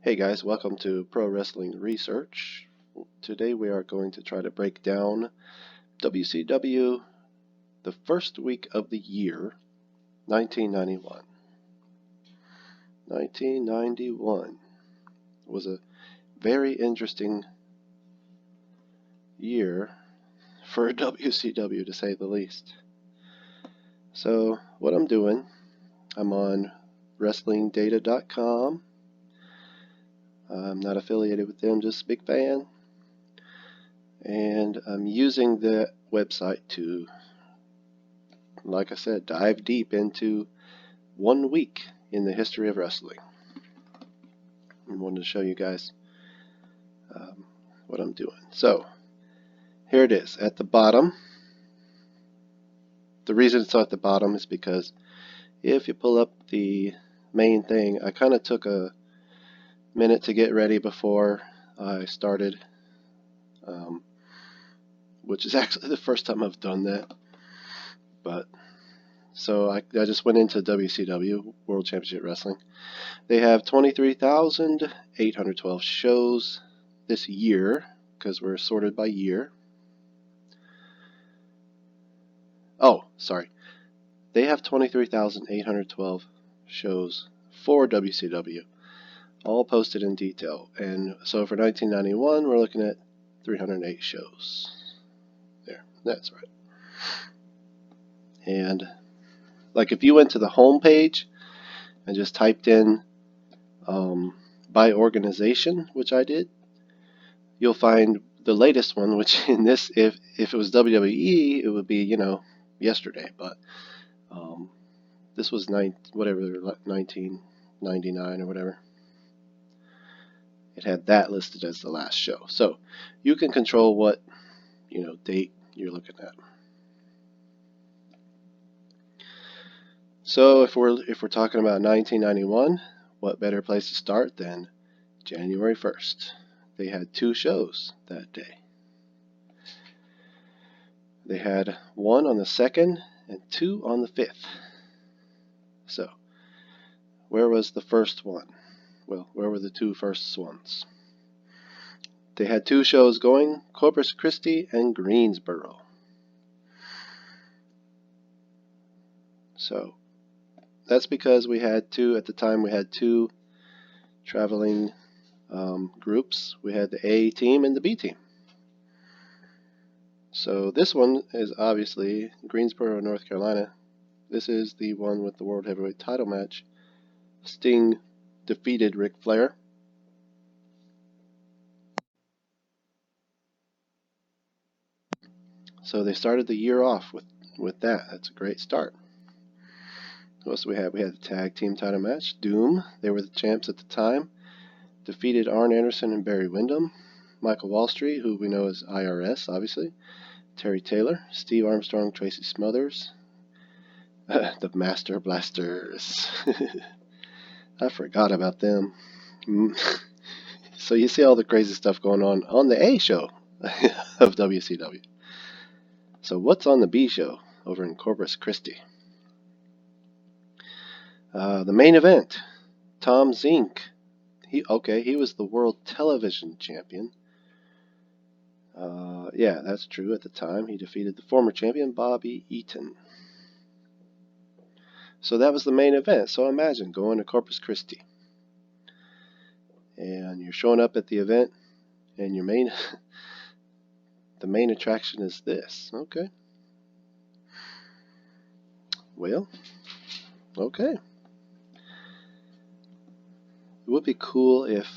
Hey guys, welcome to Pro Wrestling Research. Today we are going to try to break down WCW, the first week of the year, 1991. 1991 was a very interesting year for WCW, to say the least. So what I'm doing, I'm on WrestlingData.com. I'm not affiliated with them, just a big fan. And I'm using the website to, like I said, dive deep into 1 week in the history of wrestling. I wanted to show you guys what I'm doing. So, here it is at the bottom. The reason it's at the bottom is because if you pull up the main thing, I kind of took a minute to get ready before I started, which is actually the first time I've done that. But so I just went into WCW, World Championship Wrestling. They have 23,812 shows this year, because we're sorted by year. Oh, sorry. They have 23,812 shows for WCW, all posted in detail. And so for 1991, we're looking at 308 shows. There, that's right. And like if you went to the home page and just typed in by organization, which I did, you'll find the latest one, which in this, if it was WWE, it would be, yesterday. But this was 1999 or whatever. It had that listed as the last show. So you can control what, date you're looking at. So if we're talking about 1991, what better place to start than January 1st? They had 2 shows that day. They had 1 on the 2nd and 2 on the 5th. So where was the first one? Well, where were the 2 first ones? They had 2 shows going, Corpus Christi and Greensboro. So that's because we had 2, at the time we had 2 traveling groups. We had the A team and the B team. So this one is obviously Greensboro, North Carolina. This is the one with the World Heavyweight title match. Sting defeated Ric Flair. So they started the year off with that. That's a great start. What else do we have? We had the tag team title match. Doom, they were the champs at the time, defeated Arn Anderson and Barry Windham. Michael Wallstreet, who we know as IRS, obviously. Terry Taylor, Steve Armstrong, Tracy Smothers. The Master Blasters. I forgot about them. So you see all the crazy stuff going on the A show of WCW. So what's on the B show over in Corpus Christi? The main event, Tom Zink. He was the World Television Champion. Yeah, that's true. At the time, he defeated the former champion, Bobby Eaton. So that was the main event. So imagine going to Corpus Christi, and you're showing up at the event, and your the main attraction is this. Okay. Well, okay. It would be cool if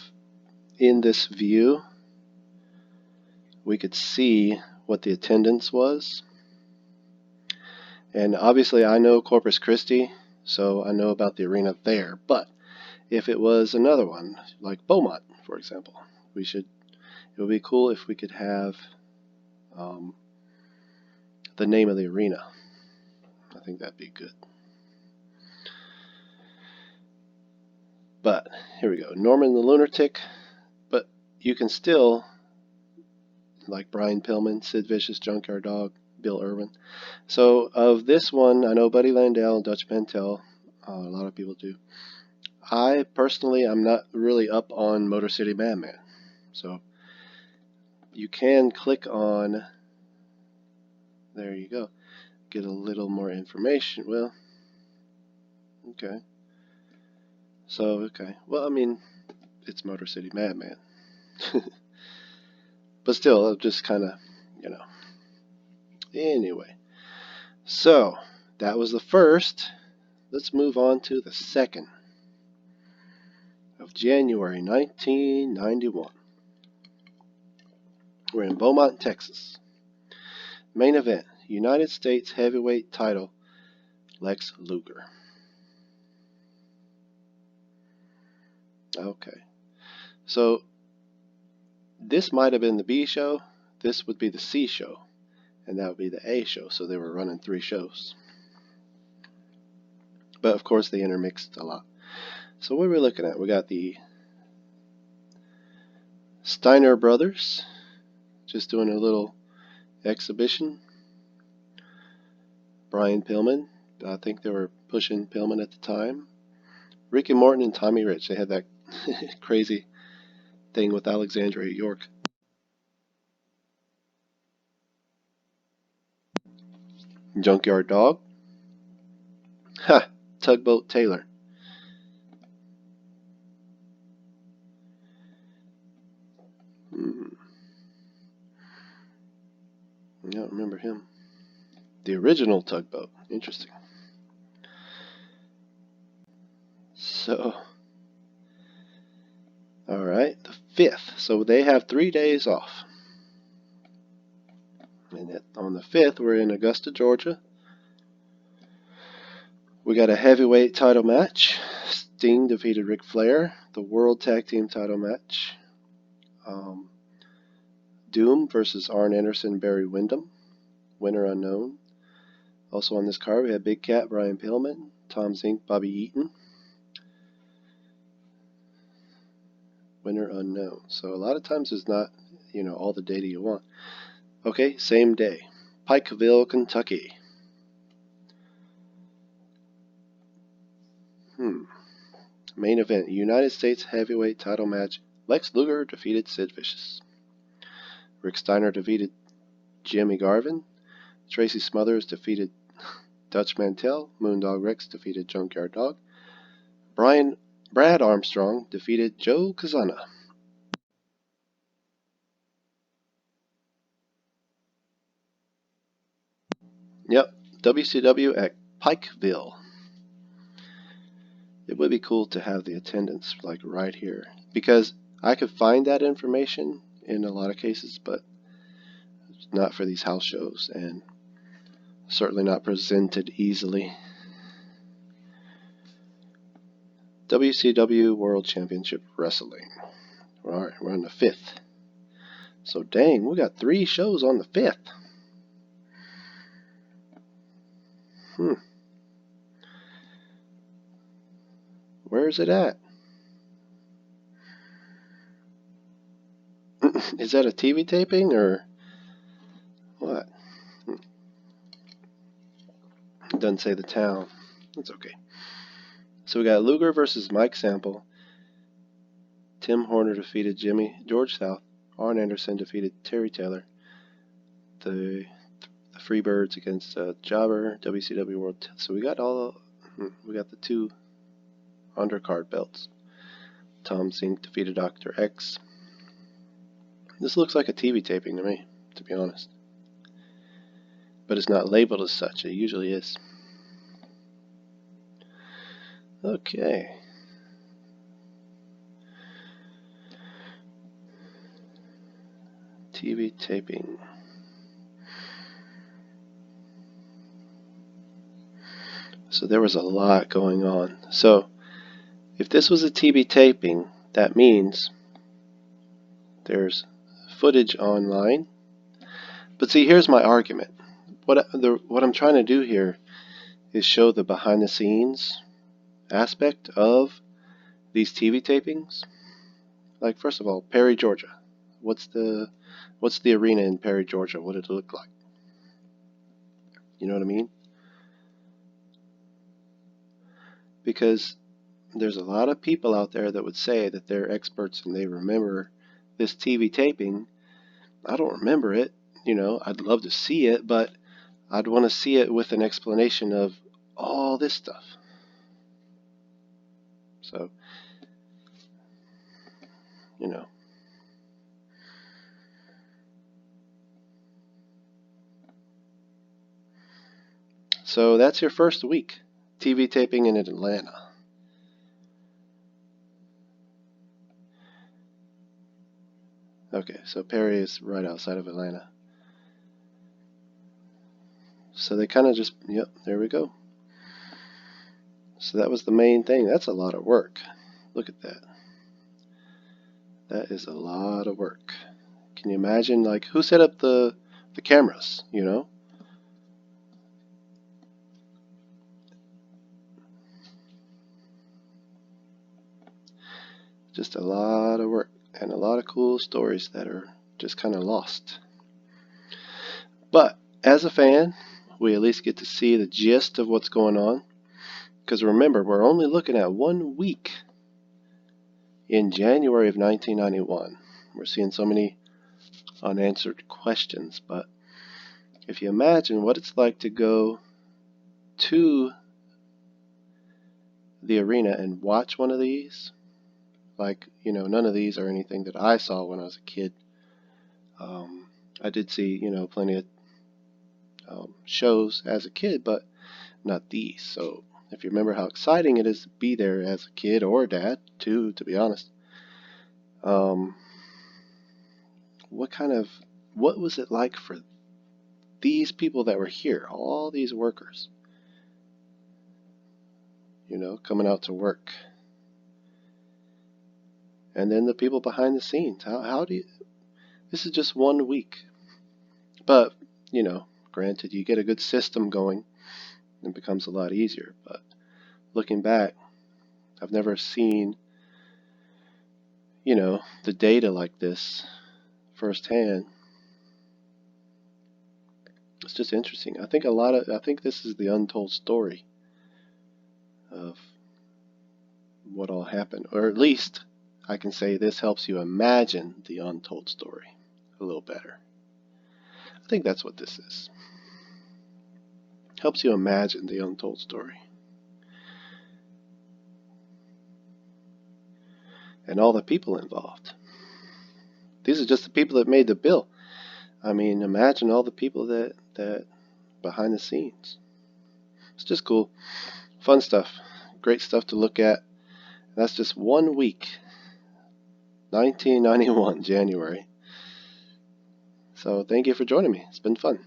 in this view we could see what the attendance was. And obviously I know Corpus Christi, so I know about the arena there. But if it was another one, like Beaumont, for example, it would be cool if we could have the name of the arena. I think that'd be good. But here we go. Norman the Lunatic. But you can still, like Brian Pillman, Sid Vicious, Junkyard Dog, Bill Irwin. So of this one, I know Buddy Landel and Dutch Mantel. A lot of people do. I personally, I'm not really up on Motor City Madman. So you can click on, there you go, get a little more information. Well, okay. So, okay. Well, I mean, it's Motor City Madman. But still, just kind of, you know. Anyway, so that was the first. Let's move on to the second of January 1991. We're in Beaumont, Texas. Main event, United States Heavyweight Title, Lex Luger. Okay. So this might have been the B show. This would be the C show. And that would be the A show. So they were running 3 shows. But of course they intermixed a lot. So what are we looking at? We got the Steiner brothers just doing a little exhibition. Brian Pillman. I think they were pushing Pillman at the time. Ricky Morton and Tommy Rich. They had that crazy thing with Alexandria York. Junkyard Dog. Ha! Tugboat Taylor. I don't remember him. The original Tugboat. Interesting. So, alright, the 5th. So they have 3 days off. And on the 5th, we're in Augusta, Georgia. We got a heavyweight title match. Sting defeated Ric Flair. The World Tag Team title match. Doom versus Arn Anderson, Barry Windham. Winner unknown. Also on this card, we have Big Cat, Brian Pillman. Tom Zink, Bobby Eaton. Winner unknown. So a lot of times it's not, all the data you want. Okay, same day. Pikeville, Kentucky. Main event, United States Heavyweight Title match. Lex Luger defeated Sid Vicious. Rick Steiner defeated Jimmy Garvin. Tracy Smothers defeated Dutch Mantell. Moondog Rex defeated Junkyard Dog. Brad Armstrong defeated Joe Kazana. Yep, WCW at Pikeville. It would be cool to have the attendance like right here, because I could find that information in a lot of cases, but not for these house shows, and certainly not presented easily. WCW World Championship Wrestling. Alright, we're on the 5th. So dang, we got 3 shows on the 5th. Where is it at? Is that a TV taping or what? It doesn't say the town. That's okay. So we got Luger versus Mike Sample. Tim Horner defeated George South. Arn Anderson defeated Terry Taylor. The Freebirds against Jobber, WCW World. So we got the 2 undercard belts. Tom Zink defeated Dr. X. This looks like a TV taping to me, to be honest. But it's not labeled as such. It usually is. Okay. TV taping. So there was a lot going on. So if this was a TV taping, that means there's footage online. But see, here's my argument. What I'm trying to do here is show the behind the scenes aspect of these TV tapings. Like, first of all, Perry, Georgia. What's the arena in Perry, Georgia? What did it look like? You know what I mean? Because there's a lot of people out there that would say that they're experts and they remember this TV taping. I don't remember it. I'd love to see it, but I'd want to see it with an explanation of all this stuff. So, So that's your first week. TV taping in Atlanta. Okay, so Perry is right outside of Atlanta. So they kind of just, yep, there we go. So that was the main thing. That's a lot of work. Look at that. That is a lot of work. Can you imagine, like, who set up the cameras, Just a lot of work and a lot of cool stories that are just kind of lost. But as a fan, we at least get to see the gist of what's going on. Because remember, we're only looking at 1 week in January of 1991. We're seeing so many unanswered questions. But if you imagine what it's like to go to the arena and watch one of these, like, none of these are anything that I saw when I was a kid. I did see, plenty of shows as a kid, but not these. So if you remember how exciting it is to be there as a kid or dad, too, to be honest, what was it like for these people that were here, all these workers, coming out to work? And then the people behind the scenes. How do you... This is just 1 week. But, granted, you get a good system going, it becomes a lot easier. But looking back, I've never seen, the data like this firsthand. It's just interesting. I think this is the untold story of what all happened. Or at least I can say this helps you imagine the untold story a little better. I think that's what this is. Helps you imagine the untold story. And all the people involved. These are just the people that made the bill. I mean, imagine all the people that behind the scenes. It's just cool. Fun stuff. Great stuff to look at. That's just 1 week. 1991, January. So thank you for joining me. It's been fun.